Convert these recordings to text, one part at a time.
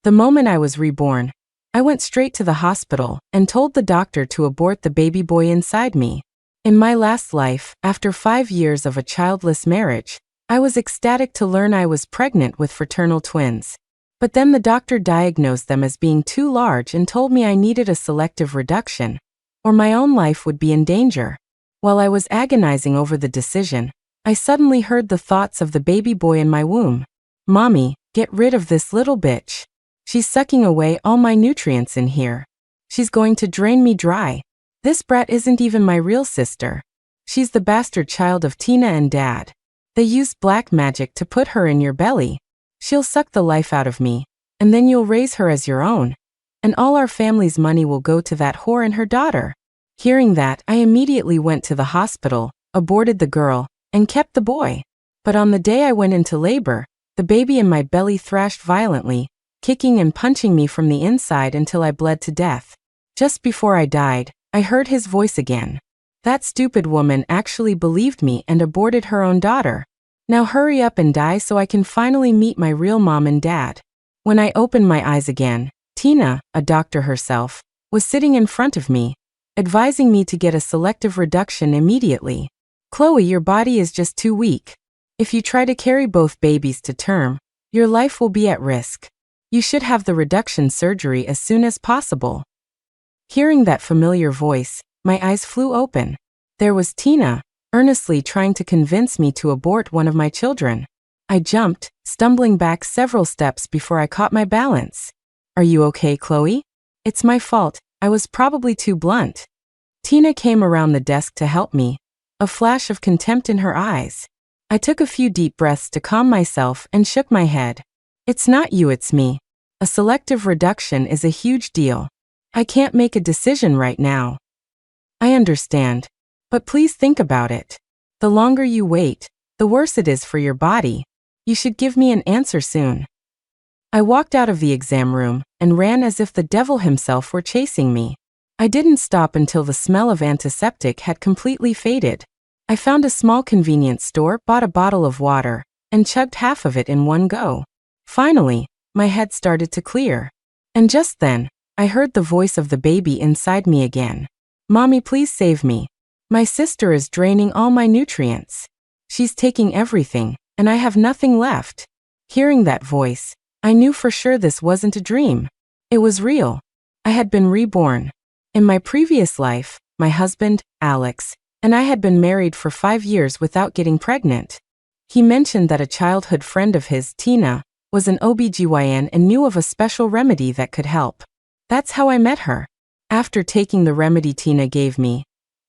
The moment I was reborn, I went straight to the hospital and told the doctor to abort the baby boy inside me. In my last life, after 5 years of a childless marriage, I was ecstatic to learn I was pregnant with fraternal twins. But then the doctor diagnosed them as being too large and told me I needed a selective reduction, or my own life would be in danger. While I was agonizing over the decision, I suddenly heard the thoughts of the baby boy in my womb. Mommy, get rid of this little bitch. She's sucking away all my nutrients in here. She's going to drain me dry. This brat isn't even my real sister. She's the bastard child of Tina and Dad. They used black magic to put her in your belly. She'll suck the life out of me, and then you'll raise her as your own. And all our family's money will go to that whore and her daughter. Hearing that, I immediately went to the hospital, aborted the girl, and kept the boy. But on the day I went into labor, the baby in my belly thrashed violently, kicking and punching me from the inside until I bled to death. Just before I died, I heard his voice again. That stupid woman actually believed me and aborted her own daughter. Now hurry up and die so I can finally meet my real mom and dad. When I opened my eyes again, Tina, a doctor herself, was sitting in front of me, advising me to get a selective reduction immediately. Chloe, your body is just too weak. If you try to carry both babies to term, your life will be at risk. You should have the reduction surgery as soon as possible. Hearing that familiar voice, my eyes flew open. There was Tina, earnestly trying to convince me to abort one of my children. I jumped, stumbling back several steps before I caught my balance. Are you okay, Chloe? It's my fault, I was probably too blunt. Tina came around the desk to help me, a flash of contempt in her eyes. I took a few deep breaths to calm myself and shook my head. It's not you, it's me. A selective reduction is a huge deal. I can't make a decision right now. I understand. But please think about it. The longer you wait, the worse it is for your body. You should give me an answer soon. I walked out of the exam room and ran as if the devil himself were chasing me. I didn't stop until the smell of antiseptic had completely faded. I found a small convenience store, bought a bottle of water, and chugged half of it in one go. Finally, my head started to clear. And just then, I heard the voice of the baby inside me again. Mommy, please save me. My sister is draining all my nutrients. She's taking everything, and I have nothing left. Hearing that voice, I knew for sure this wasn't a dream. It was real. I had been reborn. In my previous life, my husband, Alex, and I had been married for 5 years without getting pregnant. He mentioned that a childhood friend of his, Tina, was an OB/GYN and knew of a special remedy that could help. That's how I met her. After taking the remedy Tina gave me,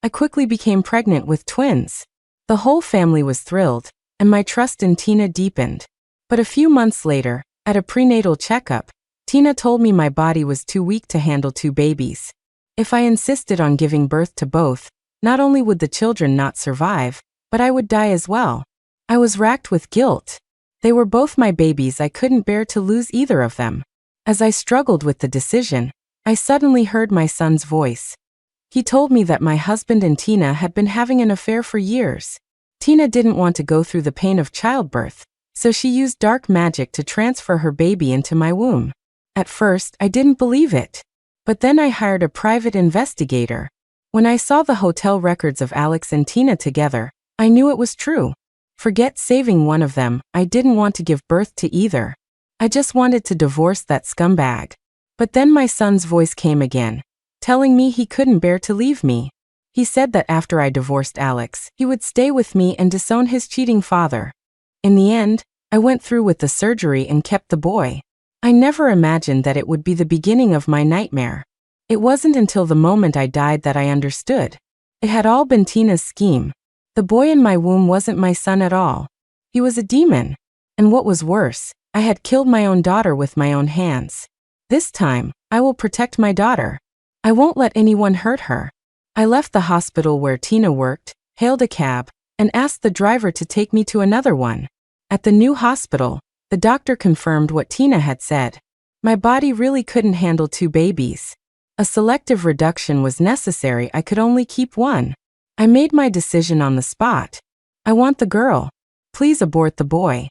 I quickly became pregnant with twins. The whole family was thrilled, and my trust in Tina deepened. But a few months later, at a prenatal checkup, Tina told me my body was too weak to handle 2 babies. If I insisted on giving birth to both, not only would the children not survive, but I would die as well. I was racked with guilt. They were both my babies, I couldn't bear to lose either of them. As I struggled with the decision, I suddenly heard my son's voice. He told me that my husband and Tina had been having an affair for years. Tina didn't want to go through the pain of childbirth, so she used dark magic to transfer her baby into my womb. At first, I didn't believe it. But then I hired a private investigator. When I saw the hotel records of Alex and Tina together, I knew it was true. Forget saving one of them, I didn't want to give birth to either. I just wanted to divorce that scumbag. But then my son's voice came again, telling me he couldn't bear to leave me. He said that after I divorced Alex, he would stay with me and disown his cheating father. In the end, I went through with the surgery and kept the boy. I never imagined that it would be the beginning of my nightmare. It wasn't until the moment I died that I understood. It had all been Tina's scheme. The boy in my womb wasn't my son at all. He was a demon. And what was worse, I had killed my own daughter with my own hands. This time, I will protect my daughter. I won't let anyone hurt her. I left the hospital where Tina worked, hailed a cab, and asked the driver to take me to another one. At the new hospital, the doctor confirmed what Tina had said. My body really couldn't handle 2 babies. A selective reduction was necessary, I could only keep one. I made my decision on the spot. I want the girl. Please abort the boy.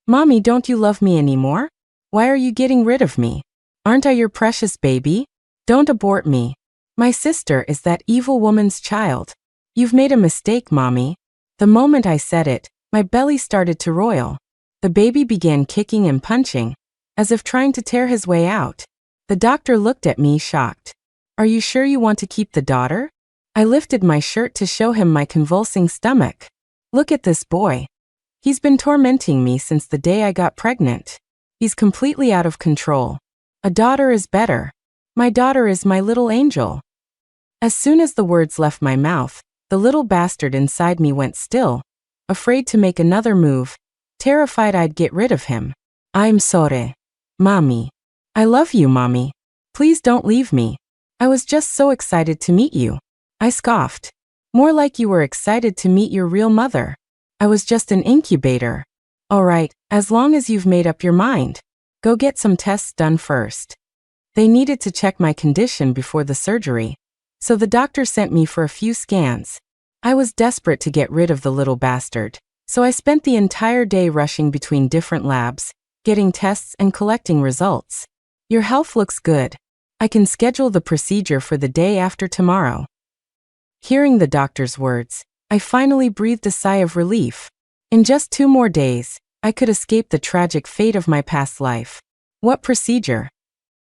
Mommy, don't you love me anymore? Why are you getting rid of me? Aren't I your precious baby? Don't abort me. My sister is that evil woman's child. You've made a mistake, Mommy. The moment I said it, my belly started to roil. The baby began kicking and punching, as if trying to tear his way out. The doctor looked at me shocked. Are you sure you want to keep the daughter? I lifted my shirt to show him my convulsing stomach. Look at this boy. He's been tormenting me since the day I got pregnant. He's completely out of control. A daughter is better. My daughter is my little angel. As soon as the words left my mouth, the little bastard inside me went still, afraid to make another move, terrified I'd get rid of him. I'm sorry, Mommy. I love you, Mommy. Please don't leave me. I was just so excited to meet you. I scoffed. More like you were excited to meet your real mother. I was just an incubator. All right, as long as you've made up your mind. Go get some tests done first. They needed to check my condition before the surgery, so the doctor sent me for a few scans. I was desperate to get rid of the little bastard, so I spent the entire day rushing between different labs, getting tests and collecting results. Your health looks good. I can schedule the procedure for the day after tomorrow. Hearing the doctor's words, I finally breathed a sigh of relief. In just 2 more days, I could escape the tragic fate of my past life. What procedure?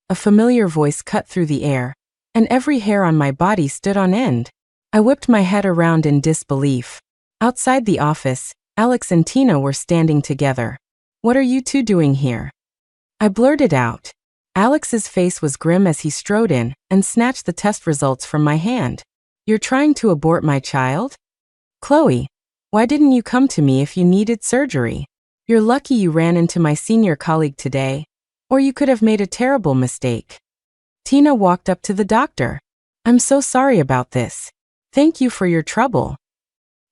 A familiar voice cut through the air, and every hair on my body stood on end. I whipped my head around in disbelief. Outside the office, Alex and Tina were standing together. What are you two doing here? I blurted out. Alex's face was grim as he strode in and snatched the test results from my hand. You're trying to abort my child? Chloe, why didn't you come to me if you needed surgery? You're lucky you ran into my senior colleague today, or you could have made a terrible mistake. Tina walked up to the doctor. I'm so sorry about this. Thank you for your trouble.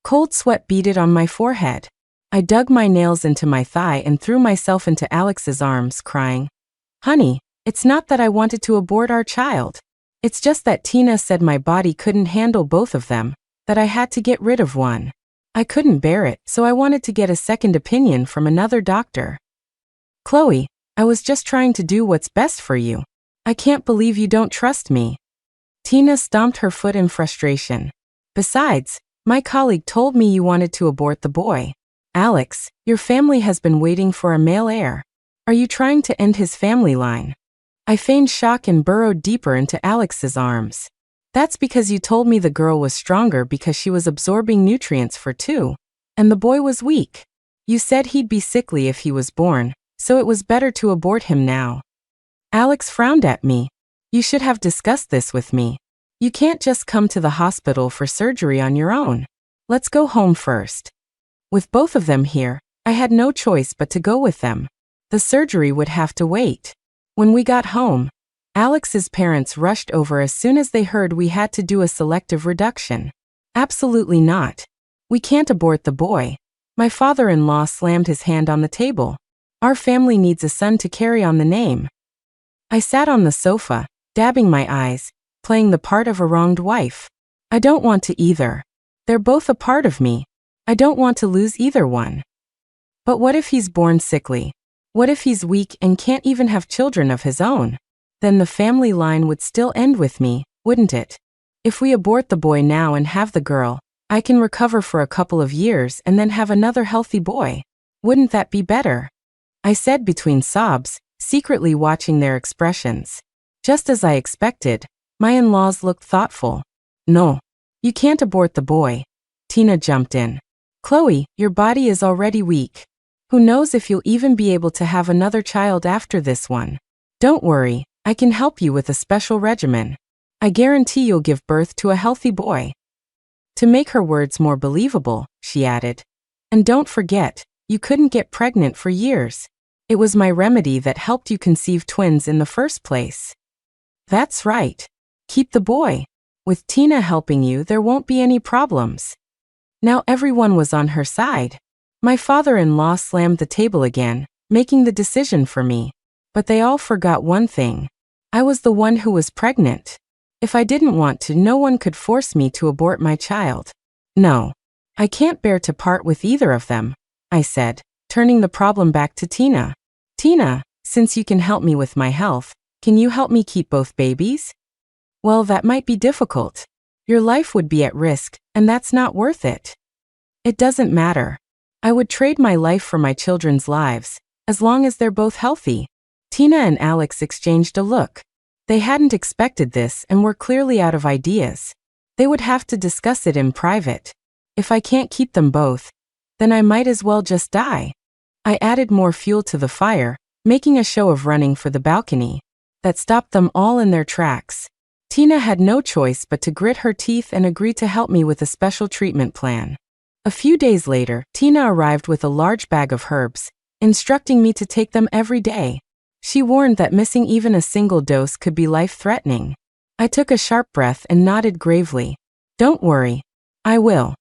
Cold sweat beaded on my forehead. I dug my nails into my thigh and threw myself into Alex's arms, crying, Honey, it's not that I wanted to abort our child. It's just that Tina said my body couldn't handle both of them, that I had to get rid of one. I couldn't bear it, so I wanted to get a second opinion from another doctor. Chloe, I was just trying to do what's best for you. I can't believe you don't trust me. Tina stomped her foot in frustration. Besides, my colleague told me you wanted to abort the boy. Alex, your family has been waiting for a male heir. Are you trying to end his family line? I feigned shock and burrowed deeper into Alex's arms. That's because you told me the girl was stronger because she was absorbing nutrients for 2, and the boy was weak. You said he'd be sickly if he was born, so it was better to abort him now. Alex frowned at me. You should have discussed this with me. You can't just come to the hospital for surgery on your own. Let's go home first. With both of them here, I had no choice but to go with them. The surgery would have to wait. When we got home, Alex's parents rushed over as soon as they heard we had to do a selective reduction. Absolutely not. We can't abort the boy. My father-in-law slammed his hand on the table. Our family needs a son to carry on the name. I sat on the sofa, dabbing my eyes, playing the part of a wronged wife. I don't want to either. They're both a part of me. I don't want to lose either one. But what if he's born sickly? What if he's weak and can't even have children of his own? Then the family line would still end with me, wouldn't it? If we abort the boy now and have the girl, I can recover for a couple of years and then have another healthy boy. Wouldn't that be better? I said between sobs, secretly watching their expressions. Just as I expected, my in-laws looked thoughtful. No, you can't abort the boy. Tina jumped in. Chloe, your body is already weak. Who knows if you'll even be able to have another child after this one? Don't worry. I can help you with a special regimen. I guarantee you'll give birth to a healthy boy. To make her words more believable, she added, and don't forget, you couldn't get pregnant for years. It was my remedy that helped you conceive twins in the first place. That's right. Keep the boy. With Tina helping you, there won't be any problems. Now everyone was on her side. My father-in-law slammed the table again, making the decision for me. But they all forgot one thing. I was the one who was pregnant. If I didn't want to, no one could force me to abort my child. No, I can't bear to part with either of them, I said, turning the problem back to Tina. Tina, since you can help me with my health, can you help me keep both babies? Well, that might be difficult. Your life would be at risk, and that's not worth it. It doesn't matter. I would trade my life for my children's lives, as long as they're both healthy. Tina and Alex exchanged a look. They hadn't expected this and were clearly out of ideas. They would have to discuss it in private. If I can't keep them both, then I might as well just die. I added more fuel to the fire, making a show of running for the balcony. That stopped them all in their tracks. Tina had no choice but to grit her teeth and agree to help me with a special treatment plan. A few days later, Tina arrived with a large bag of herbs, instructing me to take them every day. She warned that missing even a single dose could be life-threatening. I took a sharp breath and nodded gravely. Don't worry. I will.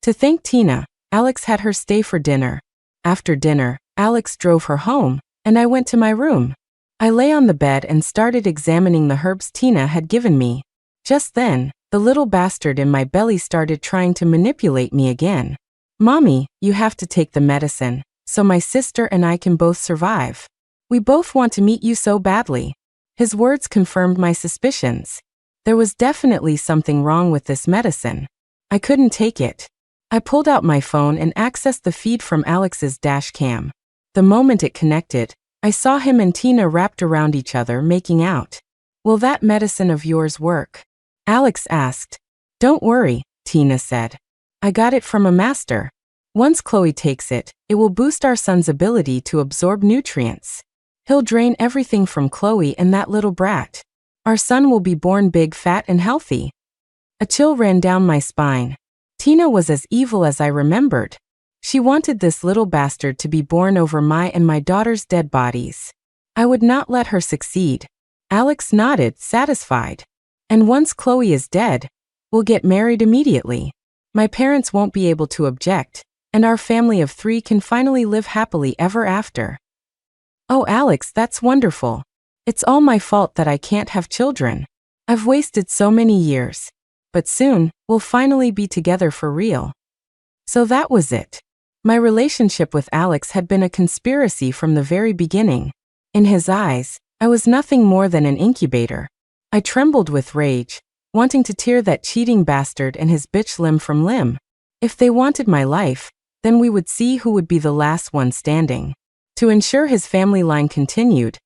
To thank Tina, Alex had her stay for dinner. After dinner, Alex drove her home, and I went to my room. I lay on the bed and started examining the herbs Tina had given me. Just then, the little bastard in my belly started trying to manipulate me again. Mommy, you have to take the medicine, so my sister and I can both survive. We both want to meet you so badly. His words confirmed my suspicions. There was definitely something wrong with this medicine. I couldn't take it. I pulled out my phone and accessed the feed from Alex's dash cam. The moment it connected, I saw him and Tina wrapped around each other making out. Will that medicine of yours work? Alex asked. Don't worry, Tina said. I got it from a master. Once Chloe takes it, it will boost our son's ability to absorb nutrients. He'll drain everything from Chloe and that little brat. Our son will be born big, fat, and healthy. A chill ran down my spine. Tina was as evil as I remembered. She wanted this little bastard to be born over my and my daughter's dead bodies. I would not let her succeed. Alex nodded, satisfied. And once Chloe is dead, we'll get married immediately. My parents won't be able to object, and our family of 3 can finally live happily ever after. Oh, Alex, that's wonderful. It's all my fault that I can't have children. I've wasted so many years. But soon, we'll finally be together for real. So that was it. My relationship with Alex had been a conspiracy from the very beginning. In his eyes, I was nothing more than an incubator. I trembled with rage, wanting to tear that cheating bastard and his bitch limb from limb. If they wanted my life, then we would see who would be the last one standing. To ensure his family line continued,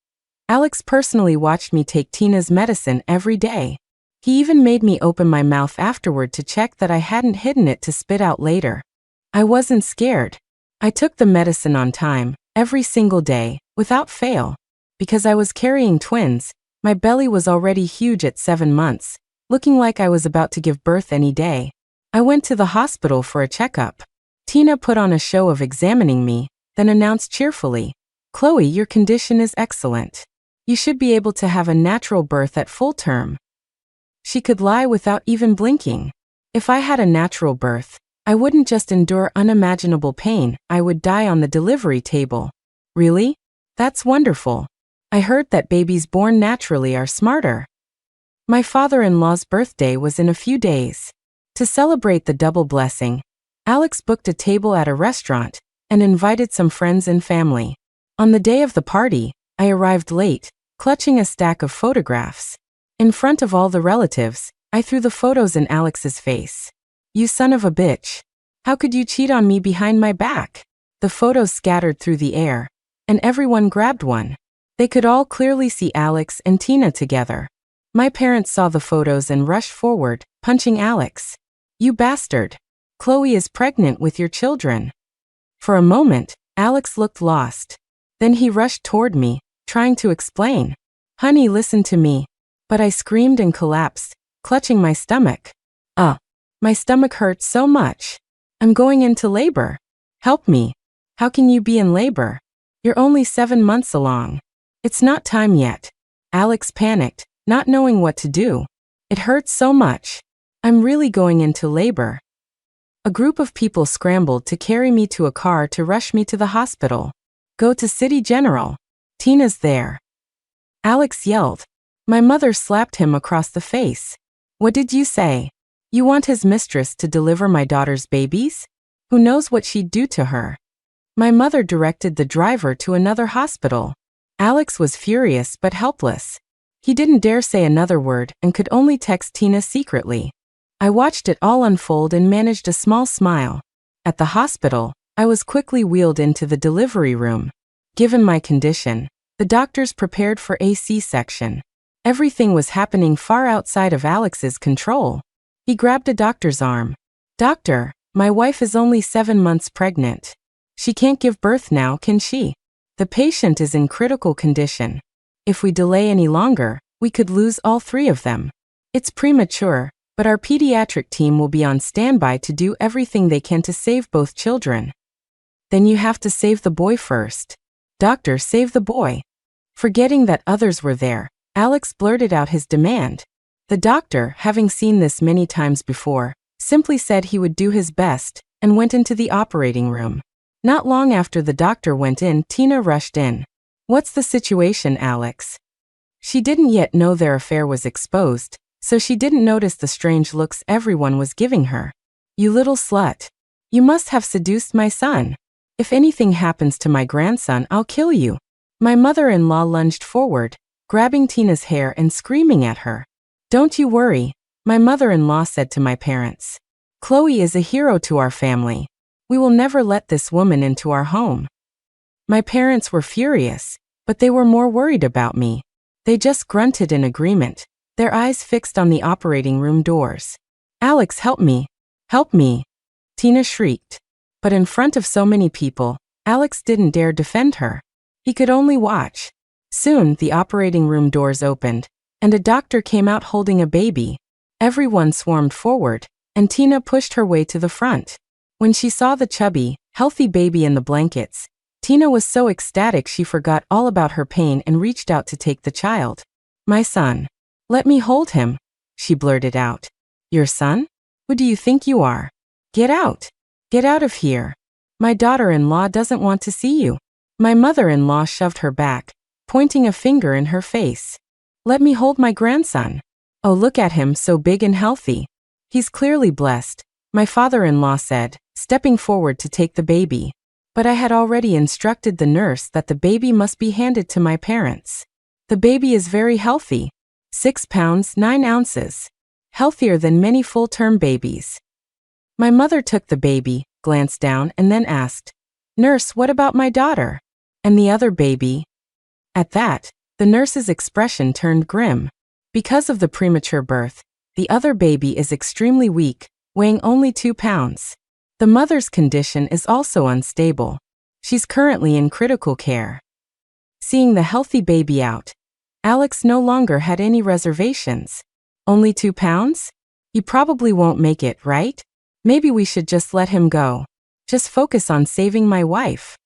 Alex personally watched me take Tina's medicine every day. He even made me open my mouth afterward to check that I hadn't hidden it to spit out later. I wasn't scared. I took the medicine on time, every single day, without fail. Because I was carrying twins, my belly was already huge at 7 months, looking like I was about to give birth any day. I went to the hospital for a checkup. Tina put on a show of examining me, then announced cheerfully, Chloe, your condition is excellent. You should be able to have a natural birth at full term. She could lie without even blinking. If I had a natural birth, I wouldn't just endure unimaginable pain, I would die on the delivery table. Really? That's wonderful. I heard that babies born naturally are smarter. My father-in-law's birthday was in a few days. To celebrate the double blessing, Alex booked a table at a restaurant and invited some friends and family. On the day of the party, I arrived late, clutching a stack of photographs. In front of all the relatives, I threw the photos in Alex's face. You son of a bitch. How could you cheat on me behind my back? The photos scattered through the air, and everyone grabbed one. They could all clearly see Alex and Tina together. My parents saw the photos and rushed forward, punching Alex. You bastard. Chloe is pregnant with your children. For a moment, Alex looked lost. Then he rushed toward me, trying to explain. Honey, listen to me. But I screamed and collapsed, clutching my stomach. My stomach hurts so much. I'm going into labor. Help me. How can you be in labor? You're only 7 months along. It's not time yet. Alex panicked, not knowing what to do. It hurts so much. I'm really going into labor. A group of people scrambled to carry me to a car to rush me to the hospital. Go to City General. Tina's there. Alex yelled. My mother slapped him across the face. What did you say? You want his mistress to deliver my daughter's babies? Who knows what she'd do to her? My mother directed the driver to another hospital. Alex was furious but helpless. He didn't dare say another word and could only text Tina secretly. I watched it all unfold and managed a small smile. At the hospital, I was quickly wheeled into the delivery room. Given my condition, the doctors prepared for a C-section. Everything was happening far outside of Alex's control. He grabbed a doctor's arm. "Doctor, my wife is only 7 months pregnant. She can't give birth now, can she? The patient is in critical condition. If we delay any longer, we could lose all 3 of them. It's premature, but our pediatric team will be on standby to do everything they can to save both children." "Then you have to save the boy first. Doctor, save the boy." Forgetting that others were there, Alex blurted out his demand. The doctor, having seen this many times before, simply said he would do his best and went into the operating room. Not long after the doctor went in, Tina rushed in. "What's the situation, Alex?" She didn't yet know their affair was exposed, so she didn't notice the strange looks everyone was giving her. "You little slut. You must have seduced my son. If anything happens to my grandson, I'll kill you." My mother-in-law lunged forward, grabbing Tina's hair and screaming at her. "Don't you worry," my mother-in-law said to my parents. "Chloe is a hero to our family. We will never let this woman into our home." My parents were furious, but they were more worried about me. They just grunted in agreement, their eyes fixed on the operating room doors. "Alex, help me! Help me!" Tina shrieked. But in front of so many people, Alex didn't dare defend her. He could only watch. Soon, the operating room doors opened, and a doctor came out holding a baby. Everyone swarmed forward, and Tina pushed her way to the front. When she saw the chubby, healthy baby in the blankets, Tina was so ecstatic she forgot all about her pain and reached out to take the child. "My son. Let me hold him," she blurted out. "Your son? Who do you think you are? Get out. Get out of here. My daughter-in-law doesn't want to see you." My mother-in-law shoved her back, pointing a finger in her face. "Let me hold my grandson. Oh, look at him, so big and healthy. He's clearly blessed," my father-in-law said, stepping forward to take the baby. But I had already instructed the nurse that the baby must be handed to my parents. "The baby is very healthy. 6 pounds 9 ounces. Healthier than many full-term babies." My mother took the baby, glanced down, and then asked, "Nurse, what about my daughter? And the other baby?" At that, the nurse's expression turned grim. "Because of the premature birth, the other baby is extremely weak, weighing only 2 pounds. The mother's condition is also unstable. She's currently in critical care." Seeing the healthy baby out, Alex no longer had any reservations. "Only 2 pounds? He probably won't make it, right? Maybe we should just let him go. Just focus on saving my wife."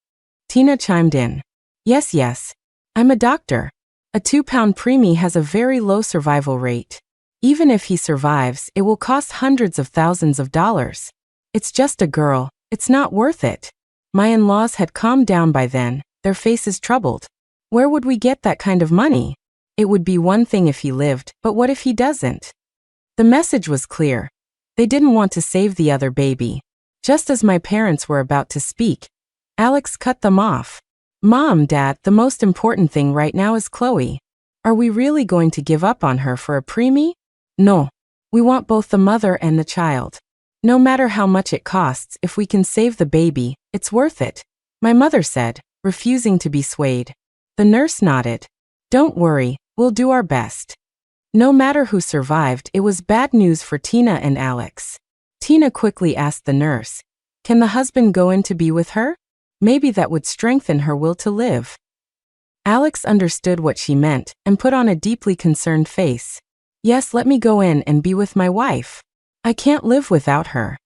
Tina chimed in. Yes. I'm a doctor. A 2-pound preemie has a very low survival rate. Even if he survives, it will cost hundreds of thousands of dollars. It's just a girl, it's not worth it." My in-laws had calmed down by then, their faces troubled. "Where would we get that kind of money? It would be one thing if he lived, but what if he doesn't?" The message was clear. They didn't want to save the other baby. Just as my parents were about to speak, Alex cut them off. "Mom, Dad, the most important thing right now is Chloe. Are we really going to give up on her for a preemie? No. We want both the mother and the child. No matter how much it costs, if we can save the baby, it's worth it," my mother said, refusing to be swayed. The nurse nodded. "Don't worry, we'll do our best." No matter who survived, it was bad news for Tina and Alex. Tina quickly asked the nurse, "Can the husband go in to be with her? Maybe that would strengthen her will to live." Alex understood what she meant and put on a deeply concerned face. "Yes, let me go in and be with my wife. I can't live without her."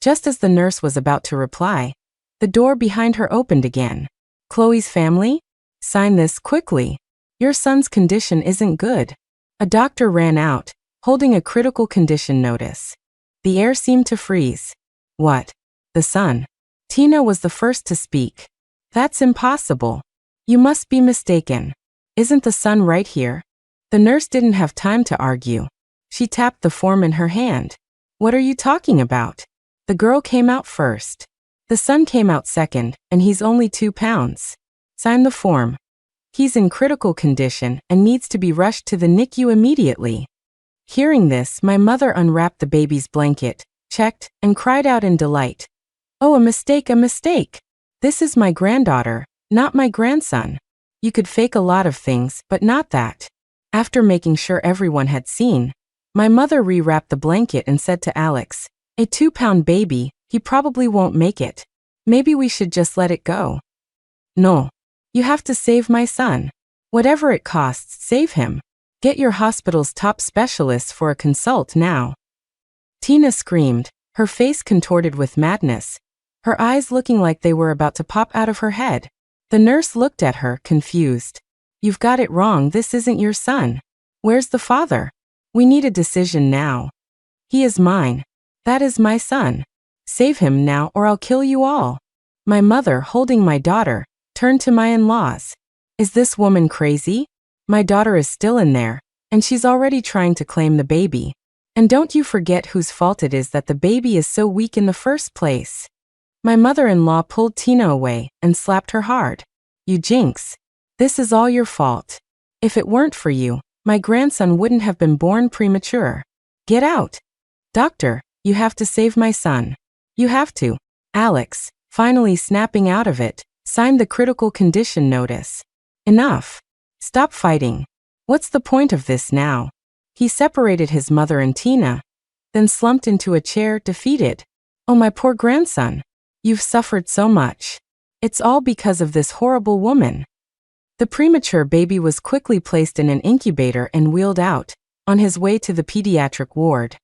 Just as the nurse was about to reply, the door behind her opened again. "Chloe's family? Sign this quickly. Your son's condition isn't good." A doctor ran out, holding a critical condition notice. The air seemed to freeze. "What? The son?" Tina was the first to speak. "That's impossible. You must be mistaken. Isn't the son right here?" The nurse didn't have time to argue. She tapped the form in her hand. "What are you talking about? The girl came out first. The son came out second, and he's only 2 pounds. Sign the form." He's in critical condition and needs to be rushed to the NICU immediately. Hearing this, my mother unwrapped the baby's blanket, checked, and cried out in delight. Oh, a mistake, a mistake. This is my granddaughter, not my grandson. You could fake a lot of things, but not that. After making sure everyone had seen, my mother rewrapped the blanket and said to Alex, a 2-pound baby, he probably won't make it. Maybe we should just let it go. No. You have to save my son. Whatever it costs, save him. Get your hospital's top specialists for a consult now. Tina screamed, her face contorted with madness, her eyes looking like they were about to pop out of her head. The nurse looked at her, confused. You've got it wrong, this isn't your son. Where's the father? We need a decision now. He is mine. That is my son. Save him now or I'll kill you all. My mother, holding my daughter, turned to my in-laws. Is this woman crazy? My daughter is still in there, and she's already trying to claim the baby. And don't you forget whose fault it is that the baby is so weak in the first place. My mother-in-law pulled Tina away and slapped her hard. You jinx. This is all your fault. If it weren't for you, my grandson wouldn't have been born premature. Get out. Doctor, you have to save my son. You have to. Alex, finally snapping out of it, signed the critical condition notice. Enough. Stop fighting. What's the point of this now? He separated his mother and Tina, then slumped into a chair, defeated. Oh, my poor grandson. You've suffered so much. It's all because of this horrible woman. The premature baby was quickly placed in an incubator and wheeled out, on his way to the pediatric ward.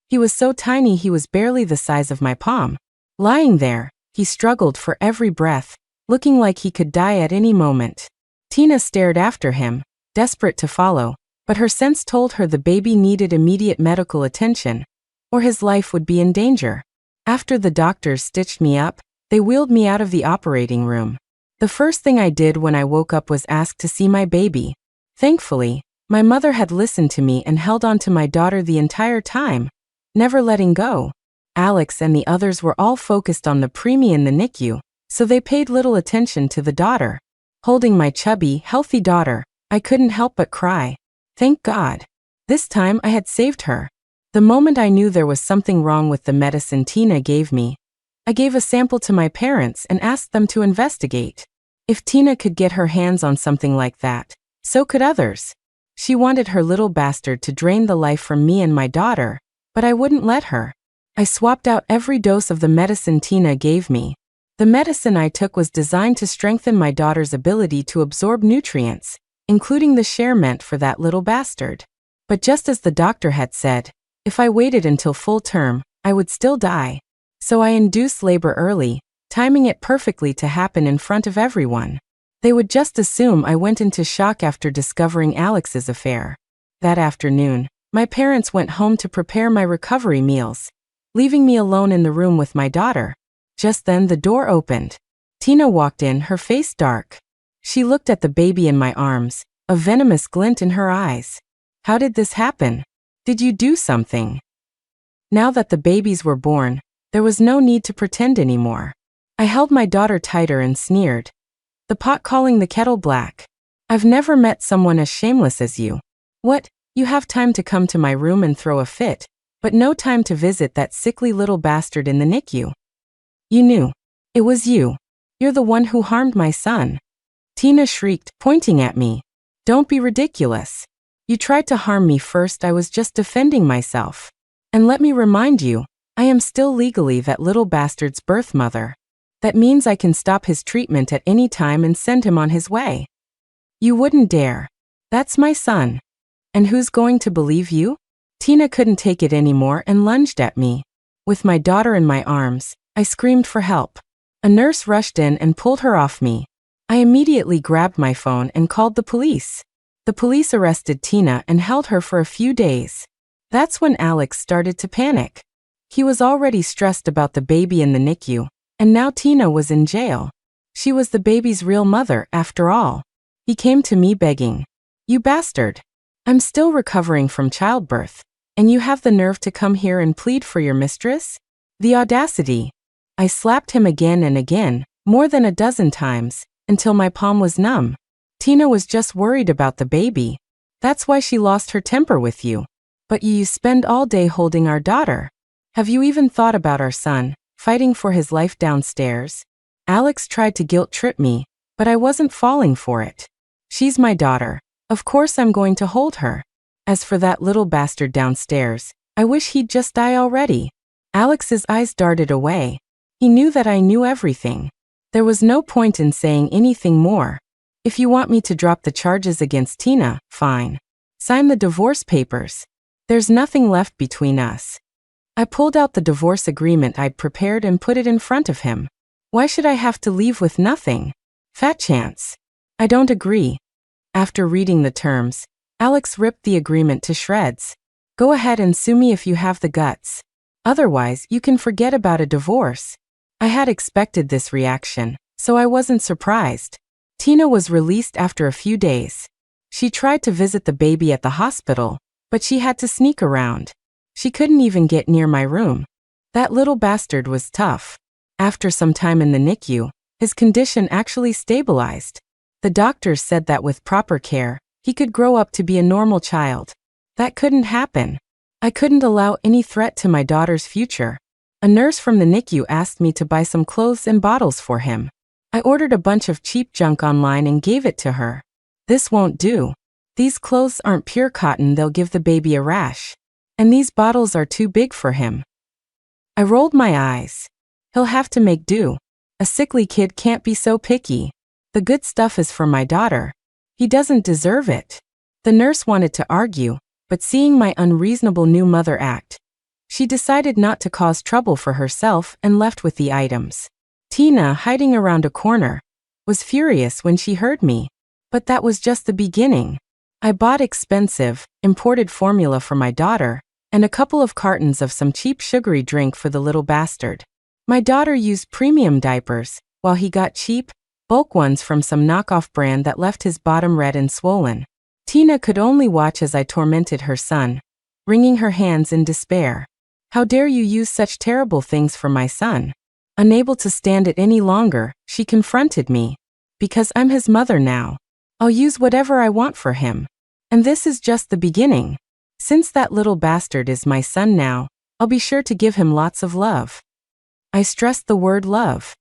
He was so tiny he was barely the size of my palm. Lying there, he struggled for every breath, looking like he could die at any moment. Tina stared after him, desperate to follow, but her sense told her the baby needed immediate medical attention, or his life would be in danger. After the doctors stitched me up, they wheeled me out of the operating room. The first thing I did when I woke up was ask to see my baby. Thankfully, my mother had listened to me and held on to my daughter the entire time, never letting go. Alex and the others were all focused on the preemie in the NICU, so they paid little attention to the daughter. Holding my chubby, healthy daughter, I couldn't help but cry. Thank God. This time I had saved her. The moment I knew there was something wrong with the medicine Tina gave me, I gave a sample to my parents and asked them to investigate. If Tina could get her hands on something like that, so could others. She wanted her little bastard to drain the life from me and my daughter, but I wouldn't let her. I swapped out every dose of the medicine Tina gave me. The medicine I took was designed to strengthen my daughter's ability to absorb nutrients, including the share meant for that little bastard. But just as the doctor had said, if I waited until full term, I would still die. So I induced labor early, timing it perfectly to happen in front of everyone. They would just assume I went into shock after discovering Alex's affair. That afternoon, my parents went home to prepare my recovery meals, leaving me alone in the room with my daughter. Just then the door opened. Tina walked in, her face dark. She looked at the baby in my arms, a venomous glint in her eyes. How did this happen? Did you do something? Now that the babies were born, there was no need to pretend anymore. I held my daughter tighter and sneered. The pot calling the kettle black. I've never met someone as shameless as you. What, you have time to come to my room and throw a fit, but no time to visit that sickly little bastard in the NICU. You knew. It was you. You're the one who harmed my son. Tina shrieked, pointing at me. Don't be ridiculous. You tried to harm me first, I was just defending myself. And let me remind you, I am still legally that little bastard's birth mother. That means I can stop his treatment at any time and send him on his way. You wouldn't dare. That's my son. And who's going to believe you? Tina couldn't take it anymore and lunged at me. With my daughter in my arms, I screamed for help. A nurse rushed in and pulled her off me. I immediately grabbed my phone and called the police. The police arrested Tina and held her for a few days. That's when Alex started to panic. He was already stressed about the baby in the NICU, and now Tina was in jail. She was the baby's real mother, after all. He came to me begging. You bastard. I'm still recovering from childbirth, and you have the nerve to come here and plead for your mistress? The audacity. I slapped him again and again, more than a dozen times, until my palm was numb. Tina was just worried about the baby. That's why she lost her temper with you. But you spend all day holding our daughter. Have you even thought about our son, fighting for his life downstairs? Alex tried to guilt-trip me, but I wasn't falling for it. She's my daughter. Of course I'm going to hold her. As for that little bastard downstairs, I wish he'd just die already. Alex's eyes darted away. He knew that I knew everything. There was no point in saying anything more. If you want me to drop the charges against Tina, fine. Sign the divorce papers. There's nothing left between us. I pulled out the divorce agreement I'd prepared and put it in front of him. Why should I have to leave with nothing? Fat chance. I don't agree. After reading the terms, Alex ripped the agreement to shreds. Go ahead and sue me if you have the guts. Otherwise, you can forget about a divorce. I had expected this reaction, so I wasn't surprised. Tina was released after a few days. She tried to visit the baby at the hospital, but she had to sneak around. She couldn't even get near my room. That little bastard was tough. After some time in the NICU, his condition actually stabilized. The doctors said that with proper care, he could grow up to be a normal child. That couldn't happen. I couldn't allow any threat to my daughter's future. A nurse from the NICU asked me to buy some clothes and bottles for him. I ordered a bunch of cheap junk online and gave it to her. This won't do. These clothes aren't pure cotton, they'll give the baby a rash. And these bottles are too big for him. I rolled my eyes. He'll have to make do. A sickly kid can't be so picky. The good stuff is for my daughter. He doesn't deserve it. The nurse wanted to argue, but seeing my unreasonable new mother act, she decided not to cause trouble for herself and left with the items. Tina, hiding around a corner, was furious when she heard me. But that was just the beginning. I bought expensive, imported formula for my daughter, and a couple of cartons of some cheap sugary drink for the little bastard. My daughter used premium diapers, while he got cheap, bulk ones from some knockoff brand that left his bottom red and swollen. Tina could only watch as I tormented her son, wringing her hands in despair. How dare you use such terrible things for my son? Unable to stand it any longer, she confronted me. Because I'm his mother now. I'll use whatever I want for him. And this is just the beginning. Since that little bastard is my son now, I'll be sure to give him lots of love. I stressed the word love.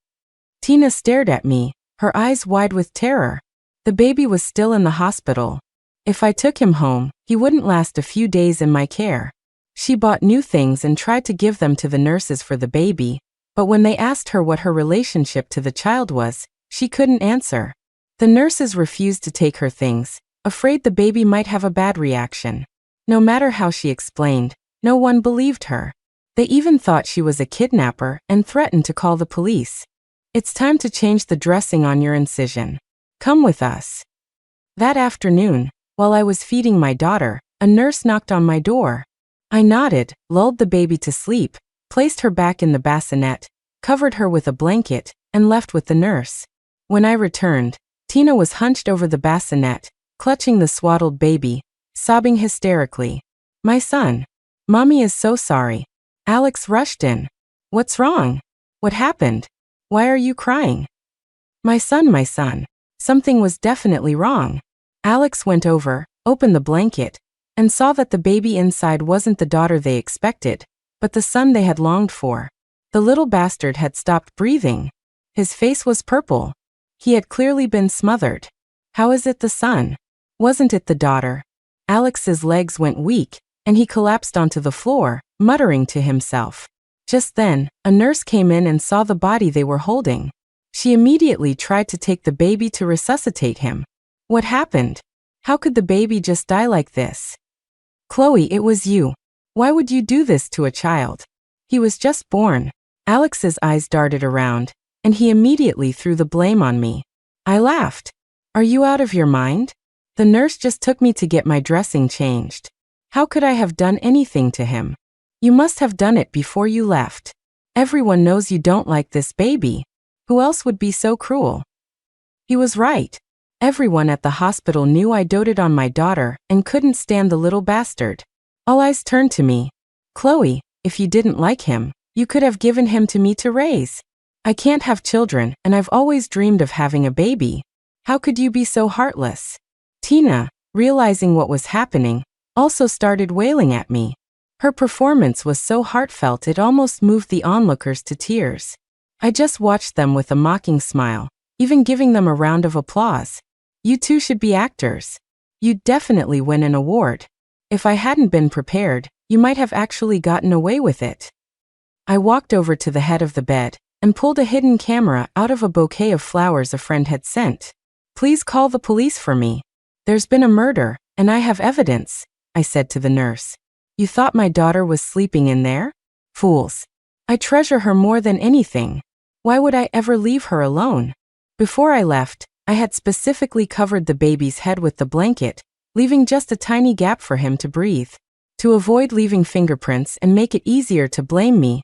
Tina stared at me, her eyes wide with terror. The baby was still in the hospital. If I took him home, he wouldn't last a few days in my care. She bought new things and tried to give them to the nurses for the baby, but when they asked her what her relationship to the child was, she couldn't answer. The nurses refused to take her things, afraid the baby might have a bad reaction. No matter how she explained, no one believed her. They even thought she was a kidnapper and threatened to call the police. It's time to change the dressing on your incision. Come with us. That afternoon, while I was feeding my daughter, a nurse knocked on my door. I nodded, lulled the baby to sleep, placed her back in the bassinet, covered her with a blanket, and left with the nurse. When I returned, Tina was hunched over the bassinet, clutching the swaddled baby, sobbing hysterically. My son. Mommy is so sorry. Alex rushed in. What's wrong? What happened? Why are you crying? My son. Something was definitely wrong. Alex went over, opened the blanket, and saw that the baby inside wasn't the daughter they expected, but the son they had longed for. The little bastard had stopped breathing. His face was purple. He had clearly been smothered. How is it the son? Wasn't it the daughter? Alex's legs went weak, and he collapsed onto the floor, muttering to himself. Just then, a nurse came in and saw the body they were holding. She immediately tried to take the baby to resuscitate him. What happened? How could the baby just die like this? Chloe, it was you. Why would you do this to a child? He was just born. Alex's eyes darted around, and he immediately threw the blame on me. I laughed. Are you out of your mind? The nurse just took me to get my dressing changed. How could I have done anything to him? You must have done it before you left. Everyone knows you don't like this baby. Who else would be so cruel? He was right. Everyone at the hospital knew I doted on my daughter and couldn't stand the little bastard. All eyes turned to me. Chloe, if you didn't like him, you could have given him to me to raise. I can't have children, and I've always dreamed of having a baby. How could you be so heartless? Tina, realizing what was happening, also started wailing at me. Her performance was so heartfelt it almost moved the onlookers to tears. I just watched them with a mocking smile, even giving them a round of applause. You two should be actors. You'd definitely win an award. If I hadn't been prepared, you might have actually gotten away with it. I walked over to the head of the bed and pulled a hidden camera out of a bouquet of flowers a friend had sent. Please call the police for me. There's been a murder, and I have evidence, I said to the nurse. You thought my daughter was sleeping in there? Fools. I treasure her more than anything. Why would I ever leave her alone? Before I left, I had specifically covered the baby's head with the blanket, leaving just a tiny gap for him to breathe. To avoid leaving fingerprints and make it easier to blame me,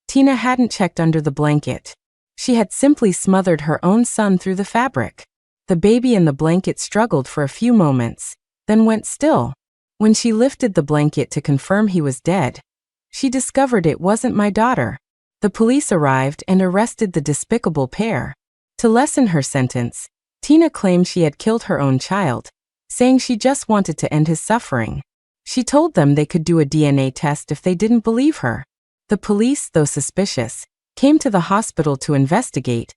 Tina hadn't checked under the blanket. She had simply smothered her own son through the fabric. The baby in the blanket struggled for a few moments, then went still. When she lifted the blanket to confirm he was dead, she discovered it wasn't my daughter. The police arrived and arrested the despicable pair. To lessen her sentence, Tina claimed she had killed her own child, saying she just wanted to end his suffering. She told them they could do a DNA test if they didn't believe her. The police, though suspicious, came to the hospital to investigate,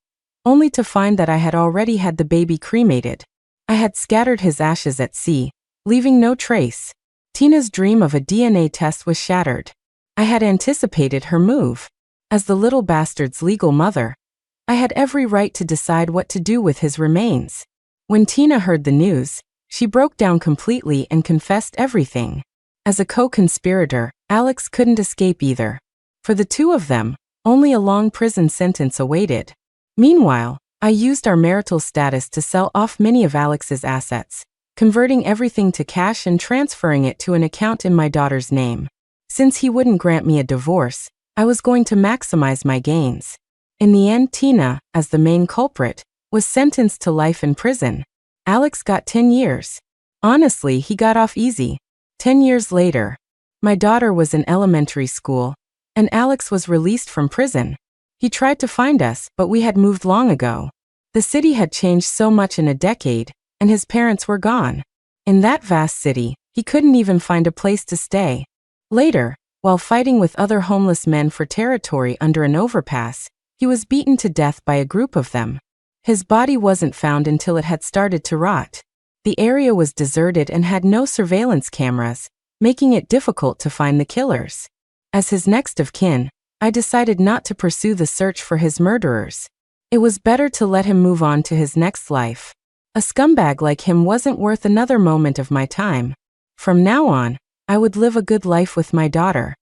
only to find that I had already had the baby cremated. I had scattered his ashes at sea, leaving no trace. Tina's dream of a DNA test was shattered. I had anticipated her move. As the little bastard's legal mother, I had every right to decide what to do with his remains. When Tina heard the news, she broke down completely and confessed everything. As a co-conspirator, Alex couldn't escape either. For the two of them, only a long prison sentence awaited. Meanwhile, I used our marital status to sell off many of Alex's assets, converting everything to cash and transferring it to an account in my daughter's name. Since he wouldn't grant me a divorce, I was going to maximize my gains. In the end, Tina, as the main culprit, was sentenced to life in prison. Alex got 10 years. Honestly, he got off easy. 10 years later, my daughter was in elementary school, and Alex was released from prison. He tried to find us, but we had moved long ago. The city had changed so much in a decade, and his parents were gone. In that vast city, he couldn't even find a place to stay. Later, while fighting with other homeless men for territory under an overpass, he was beaten to death by a group of them. His body wasn't found until it had started to rot. The area was deserted and had no surveillance cameras, making it difficult to find the killers. As his next of kin, I decided not to pursue the search for his murderers. It was better to let him move on to his next life. A scumbag like him wasn't worth another moment of my time. From now on, I would live a good life with my daughter.